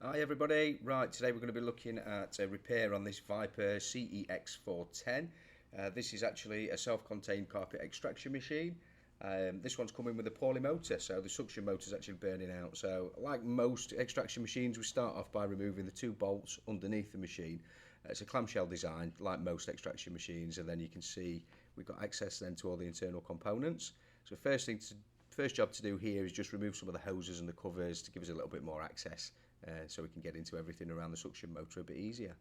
Hi everybody, right, today we're going to be looking at a repair on this Viper CEX410. This is actually a self-contained carpet extraction machine. This one's coming with a poorly motor, so the suction motor is actually burning out. So like most extraction machines, we start off by removing the two bolts underneath the machine. It's a clamshell design like most extraction machines, and then you can see we've got access then to all the internal components. So first job to do here is just remove some of the hoses and the covers to give us a little bit more access, so we can get into everything around the suction motor a bit easier.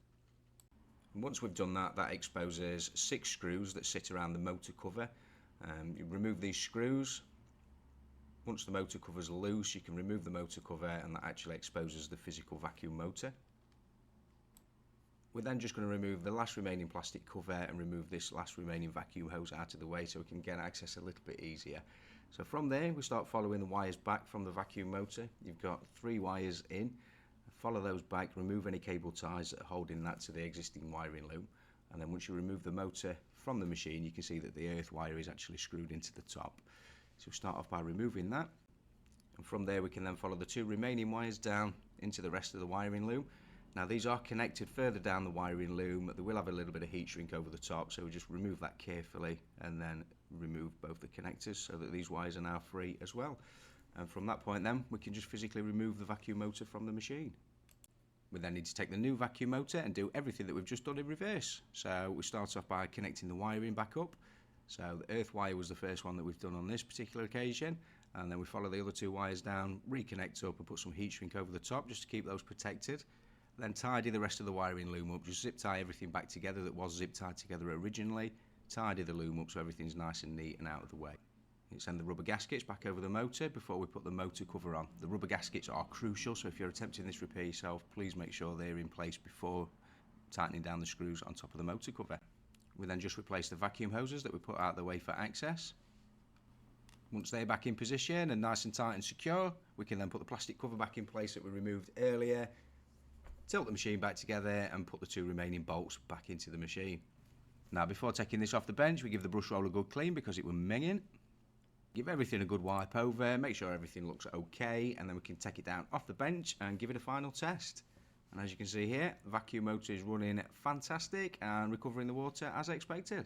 And once we've done that, that exposes 6 screws that sit around the motor cover. You remove these screws. Once the motor cover's loose, you can remove the motor cover, and that actually exposes the physical vacuum motor. We're then just going to remove the last remaining plastic cover and remove this last remaining vacuum hose out of the way so we can get access a little bit easier. So from there we start following the wires back from the vacuum motor. You've got 3 wires in. Follow those back, remove any cable ties that are holding that to the existing wiring loom, and then once you remove the motor from the machine, you can see that the earth wire is actually screwed into the top. So we'll start off by removing that, and from there we can then follow the 2 remaining wires down into the rest of the wiring loom. Now these are connected further down the wiring loom. They will have a little bit of heat shrink over the top, so we just remove that carefully and then remove both the connectors so that these wires are now free as well. And from that point then we can just physically remove the vacuum motor from the machine. We then need to take the new vacuum motor and do everything that we've just done in reverse. So we start off by connecting the wiring back up. So the earth wire was the first one that we've done on this particular occasion, and then we follow the other 2 wires down, reconnect up and put some heat shrink over the top just to keep those protected. Then tidy the rest of the wiring loom up, just zip tie everything back together that was zip tied together originally, tidy the loom up so everything's nice and neat and out of the way. Send the rubber gaskets back over the motor before we put the motor cover on. The rubber gaskets are crucial, so if you're attempting this repair yourself, please make sure they're in place before tightening down the screws on top of the motor cover. We then just replace the vacuum hoses that we put out the way for access. Once they're back in position and nice and tight and secure, we can then put the plastic cover back in place that we removed earlier, tilt the machine back together and put the 2 remaining bolts back into the machine. Now before taking this off the bench, we give the brush roll a good clean because it was minging. Give everything a good wipe over, make sure everything looks okay, and then we can take it down off the bench and give it a final test. And as you can see here, the vacuum motor is running fantastic and recovering the water as expected.